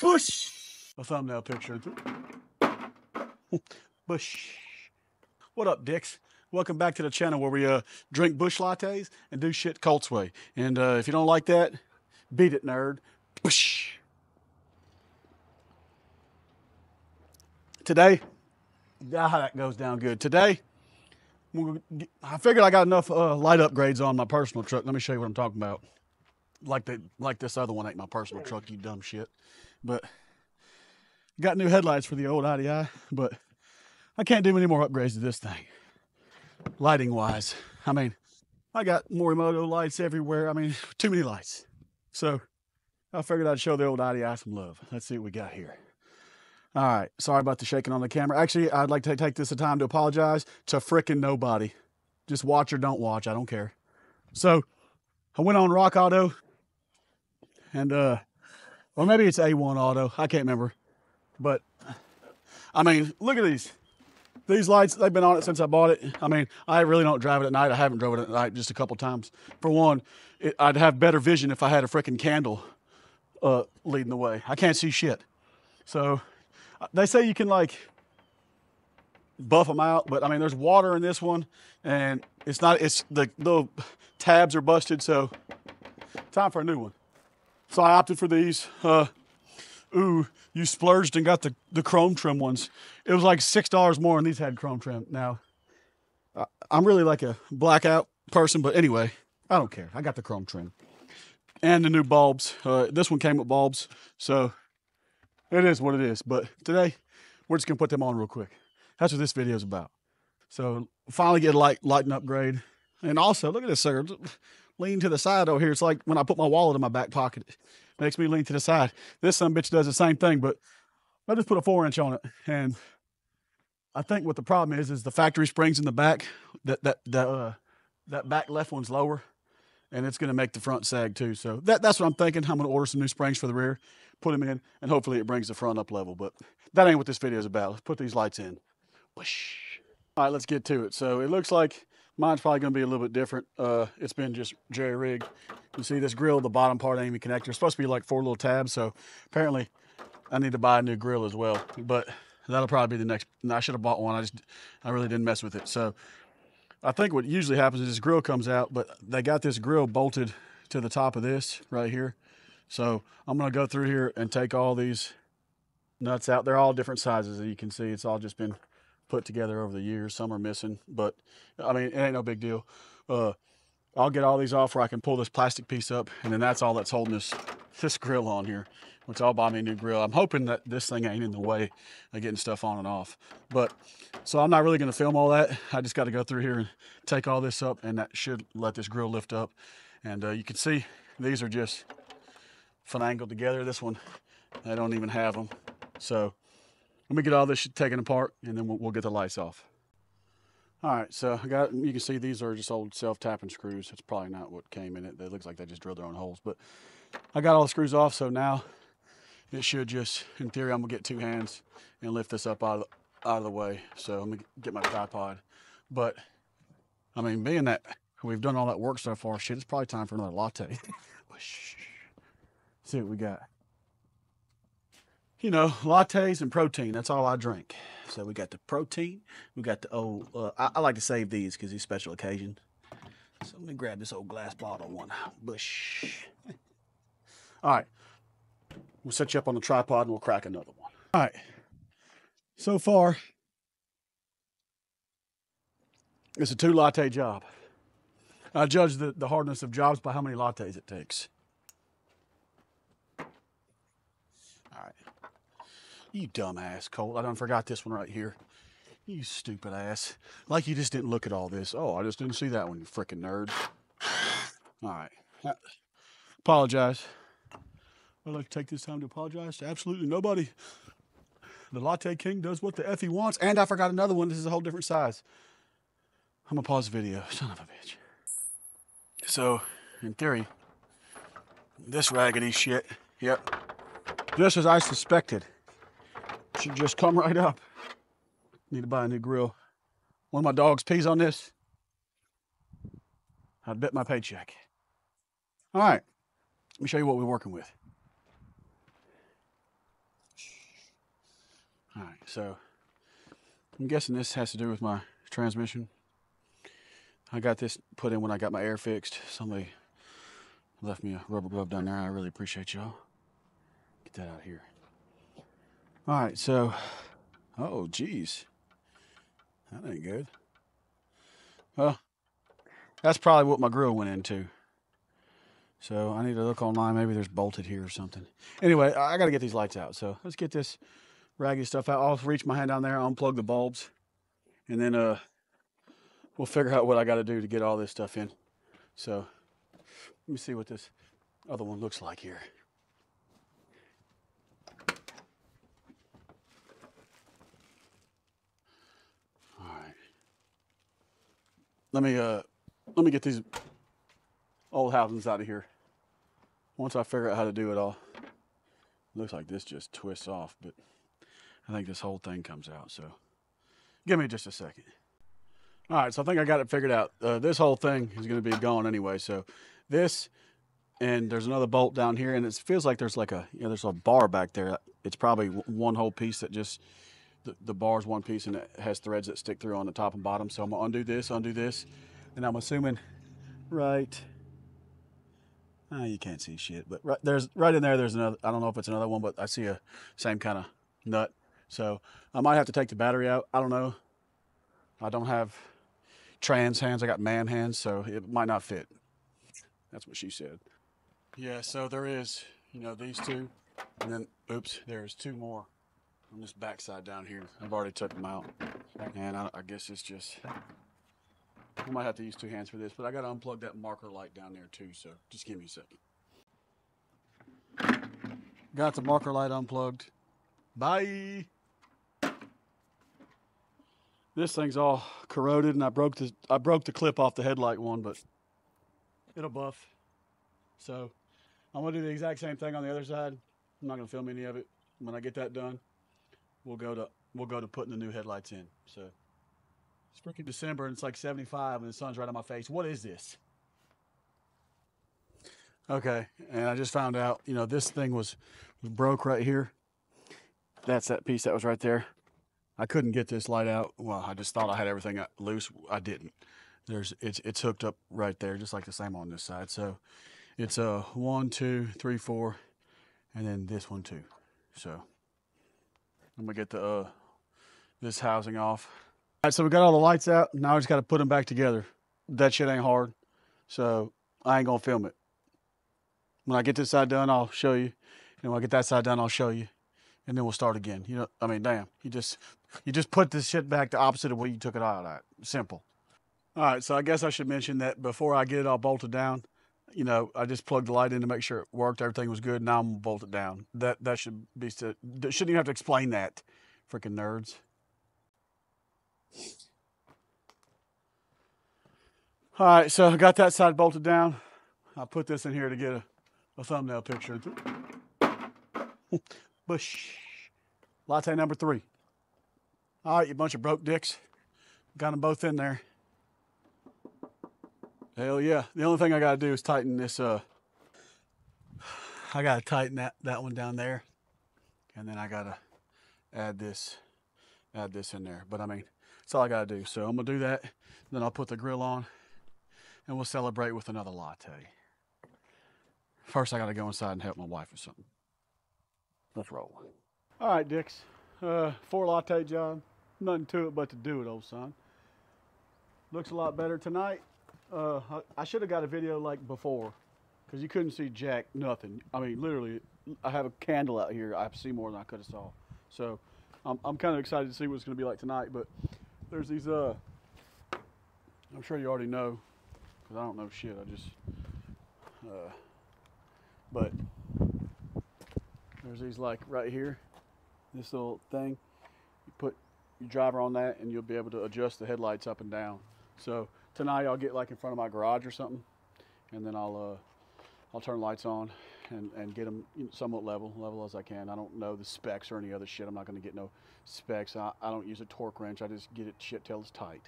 Bush. A thumbnail picture. Bush. What up, dicks? Welcome back to the channel where we drink bush lattes and do shit COLTS way. And if you don't like that, beat it, nerd. Bush. Today, that goes down good. Today, I figured I got enough light upgrades on my personal truck. Let me show you what I'm talking about. Like this other one ain't my personal truck, you dumb shit. But got new headlights for the old IDI, but I can't do any more upgrades to this thing. Lighting wise. I mean, I got Morimoto lights everywhere. I mean, too many lights. So I figured I'd show the old IDI some love. Let's see what we got here. All right, sorry about the shaking on the camera. Actually, I'd like to take this time to apologize to frickin' nobody. Just watch or don't watch, I don't care. So I went on Rock Auto and, or maybe it's A1 Auto, I can't remember. But, I mean, look at these. These lights, they've been on it since I bought it. I mean, I really don't drive it at night. I haven't drove it at night just a couple times. For one, I'd have better vision if I had a frickin' candle leading the way. I can't see shit. So they say you can like buff them out, but I mean, there's water in this one and it's the little tabs are busted. So time for a new one. So I opted for these. Ooh, you splurged and got the chrome trim ones. It was like $6 more and these had chrome trim. Now, I'm really like a blackout person, but anyway, I don't care. I got the chrome trim. And the new bulbs. This one came with bulbs, so it is what it is. But today, we're just gonna put them on real quick. That's what this video is about. So finally get a lighting upgrade. And also, look at this sucker. Lean to the side over here. It's like when I put my wallet in my back pocket. It makes me lean to the side. This sumbitch does the same thing, but I just put a 4-inch on it. And I think what the problem is the factory springs in the back. That back left one's lower. And it's going to make the front sag too. So that's what I'm thinking. I'm going to order some new springs for the rear, put them in, and hopefully it brings the front up level. But that ain't what this video is about. Let's put these lights in. Whoosh. All right, let's get to it. So it looks like mine's probably going to be a little bit different. It's been just jerry-rigged. You see this grill, the bottom part ain't even connected. It's supposed to be like 4 little tabs. So apparently I need to buy a new grill as well. But that'll probably be the next. I should have bought one. I really didn't mess with it. So I think what usually happens is this grill comes out, but they got this grill bolted to the top of this right here. So I'm going to go through here and take all these nuts out. They're all different sizes, as you can see. It's all just been put together over the years. Some are missing, but I mean, it ain't no big deal. I'll get all these off where I can pull this plastic piece up, and then that's all that's holding this grill on here, which I'll buy me a new grill. I'm hoping that this thing ain't in the way of getting stuff on and off. But so I'm not really going to film all that. I just got to go through here and take all this up, and that should let this grill lift up. And you can see these are just finangled together. This one, I don't even have them. So let me get all this shit taken apart, and then we'll get the lights off. All right, so you can see these are just old self-tapping screws. It's probably not what came in it. It looks like they just drilled their own holes. But I got all the screws off, so now it should just, in theory, I'm gonna get 2 hands and lift this up out of the way. So I'm gonna get my tripod. But I mean, being that we've done all that work so far, shit, it's probably time for another latte. See what we got. You know, lattes and protein, that's all I drink. So we got the protein, we got the old, I like to save these because these special occasion. So let me grab this old glass bottle one. Bush. All right, we'll set you up on the tripod and we'll crack another one. All right, so far, it's a 2 latte job. I judge the hardness of jobs by how many lattes it takes. All right. You dumbass, Colt. I done forgot this one right here. You stupid ass. Like you just didn't look at all this. Oh, I just didn't see that one, you frickin' nerd. All right. Apologize. I'd like to take this time to apologize to absolutely nobody. The Latte King does what the F he wants. And I forgot another one. This is a whole different size. I'm gonna pause the video. Son of a bitch. So, in theory, this raggedy shit, yep, just as I suspected, should just come right up. Need to buy a new grill. One of my dogs pees on this, I'd bet my paycheck. All right, let me show you what we're working with. All right, so I'm guessing this has to do with my transmission. I got this put in when I got my air fixed. Somebody left me a rubber glove down there. I really appreciate y'all. Get that out of here. All right, so, oh, geez. That ain't good. Well, that's probably what my grill went into. So I need to look online. Maybe there's bolted here or something. Anyway, I got to get these lights out. So let's get this raggedy stuff out. I'll reach my hand down there, unplug the bulbs, and then we'll figure out what I got to do to get all this stuff in. So let me see what this other one looks like here. All right. Let me get these old housings out of here. Once I figure out how to do it all. Looks like this just twists off, but I think this whole thing comes out. So give me just a second. All right, so I think I got it figured out. This whole thing is going to be gone anyway. So this, and there's another bolt down here, and it feels like there's like there's a bar back there. It's probably one whole piece that just, the bar's one piece, and it has threads that stick through on the top and bottom. So I'm gonna undo this, and I'm assuming right. Oh, you can't see shit, but right in there, there's another. I don't know if it's another one, but I see a same kind of nut. So I might have to take the battery out. I don't know. I don't have trans hands. I got man hands, so it might not fit. That's what she said. Yeah, so there is, these two, and then, oops, there's two more on this backside down here. I've already took them out, and I guess it's just, I might have to use two hands for this, but I got to unplug that marker light down there too, so just give me a second. Got the marker light unplugged. Bye. This thing's all corroded, and I broke the clip off the headlight one, but it'll buff. So I'm gonna do the exact same thing on the other side. I'm not gonna film any of it. When I get that done, we'll go to putting the new headlights in. So it's freaking December, and it's like 75, and the sun's right on my face. What is this? Okay, and I just found out, this thing was broke right here. That's that piece that was right there. I couldn't get this light out. Well, I just thought I had everything loose. I didn't. It's hooked up right there, just like the same on this side. So it's a 1, 2, 3, 4, and then this one too. So I'm gonna get this housing off. All right, so we got all the lights out. Now I just got to put them back together. That shit ain't hard, so I ain't gonna film it. When I get this side done, I'll show you, and when I get that side done, I'll show you, and then we'll start again. Damn, you just put this shit back the opposite of what you took it out at. Simple. All right, so I guess I should mention that before I get it all bolted down, I just plugged the light in to make sure it worked. Everything was good. Now I'm gonna bolt it down. That should be, shouldn't even have to explain that. Freaking nerds. All right, so I got that side bolted down. I'll put this in here to get a thumbnail picture. Bush. Latte number 3. All right, you bunch of broke dicks. Got them both in there. Hell yeah. The only thing I got to do is tighten this. I got to tighten that one down there. And then I got to add this in there. But that's all I got to do. So I'm going to do that. Then I'll put the grill on. And we'll celebrate with another latte. First, I got to go inside and help my wife with something. Let's roll. All right, dicks. 4 latte job. Nothing to it but to do it, old son. Looks a lot better tonight. I should have got a video like before, because you couldn't see jack nothing. Literally, I have a candle out here. I see more than I could have saw. So I'm kind of excited to see what it's going to be like tonight. But there's these. I'm sure you already know, because I don't know shit. I just. But there's these like right here. This little thing. You put your driver on that, and you'll be able to adjust the headlights up and down. So tonight I'll get like in front of my garage or something, and then I'll turn lights on and get them somewhat level as I can. I don't know the specs or any other shit. I'm not going to get no specs. I don't use a torque wrench. I just get it shit till it's tight.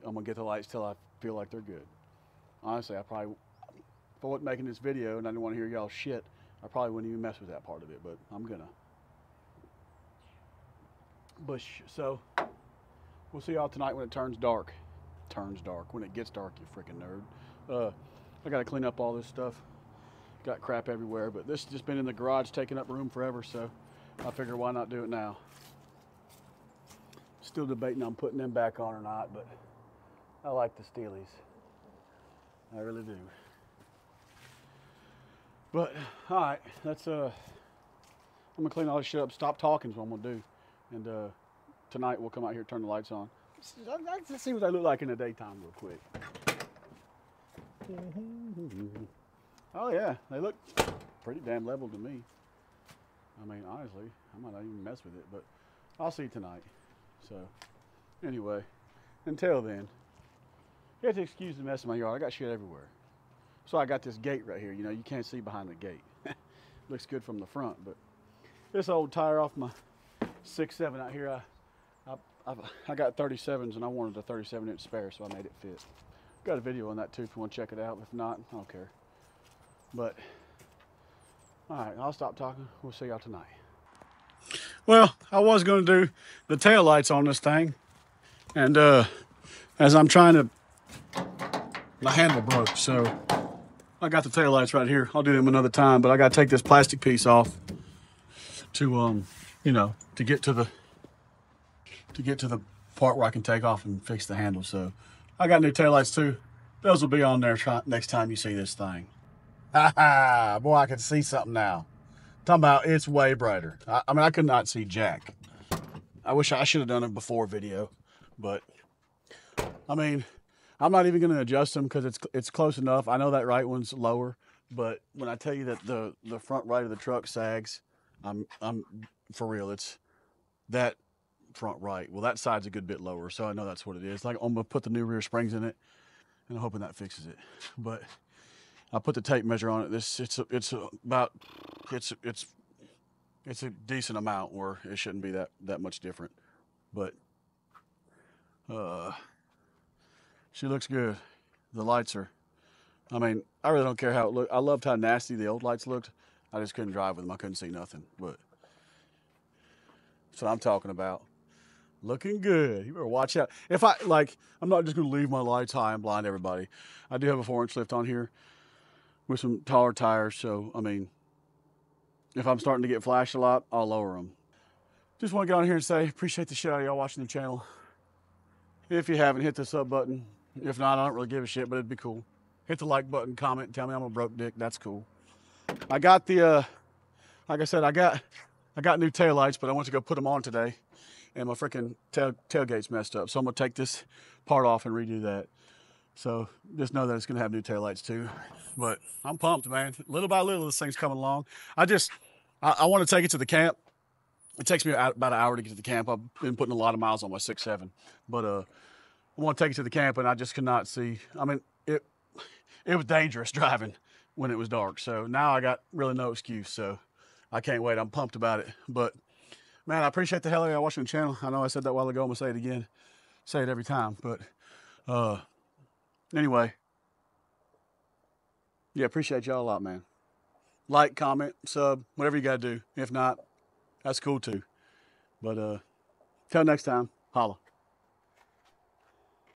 I'm going to get the lights till I feel like they're good. Honestly, if I wasn't making this video and I didn't want to hear y'all shit, I probably wouldn't even mess with that part of it, but I'm gonna. bush. So we'll see y'all tonight when it turns dark. When it gets dark, you freaking nerd. I got to clean up all this stuff. Got crap everywhere, but this has just been in the garage taking up room forever, so I figure why not do it now. Still debating on putting them back on or not, but I like the Steelies. I really do. But all right, I'm gonna clean all this shit up. Stop talking is what I'm gonna do, and tonight we'll come out here, turn the lights on. Let's see what they look like in the daytime real quick. Oh yeah, they look pretty damn level to me. I mean, honestly, I might not even mess with it, but I'll see tonight. So, anyway, until then, you have to excuse the mess in my yard. I got shit everywhere. So I got this gate right here. You know, you can't see behind the gate. Looks good from the front, but this old tire off my 6.7 out here, I got 37s and I wanted a 37-inch spare, so I made it fit. Got a video on that too if you want to check it out. If not, I don't care. But, all right, I'll stop talking. We'll see y'all tonight. Well, I was going to do the tail lights on this thing. And as I'm trying to, my handle broke, so I got the tail lights right here. I'll do them another time, but I got to take this plastic piece off to, you know, to get to the part where I can take off and fix the handle. So I got new tail lights too. Those will be on there next time you see this thing. Ha ha, boy, I can see something now. Talking about it's way brighter. I mean, I could not see jack. I wish I should have done it before video, but I mean, I'm not even going to adjust them because it's close enough. I know that right one's lower, but when I tell you that the front right of the truck sags, I'm for real. It's that front right. Well, that side's a good bit lower, so I know that's what it is. Like, I'm gonna put the new rear springs in it, and I'm hoping that fixes it. But I put the tape measure on it. It's a decent amount where it shouldn't be that much different. But she looks good. The lights are, I mean, I really don't care how it looked. I loved how nasty the old lights looked. I just couldn't drive with them. I couldn't see nothing. But that's what I'm talking about. Looking good. You better watch out. If I'm not just going to leave my lights high and blind everybody. I do have a 4-inch lift on here with some taller tires. So, I mean, if I'm starting to get flashed a lot, I'll lower them. Just want to get on here and say, appreciate the shit out of y'all watching the channel. If you haven't, hit the sub button. If not, I don't really give a shit, but it'd be cool. Hit the like button, comment, and tell me I'm a broke dick. That's cool. I got the, like I said, I got new tail lights, but I went to go put them on today, and my freaking tailgate's messed up. So I'm gonna take this part off and redo that. So just know that it's gonna have new tail lights too. But I'm pumped, man. Little by little, this thing's coming along. I want to take it to the camp. It takes me about an hour to get to the camp. I've been putting a lot of miles on my 6.7, but I want to take it to the camp, and I just could not see. I mean, it was dangerous driving when it was dark. So now I got really no excuse. So I can't wait. I'm pumped about it. But man, I appreciate the hell out of y'all watching the channel. I know I said that a while ago. I'm gonna say it again. Say it every time. But anyway, yeah, appreciate y'all a lot, man. Like, comment, sub, whatever you gotta do. If not, that's cool too. But till next time, holla.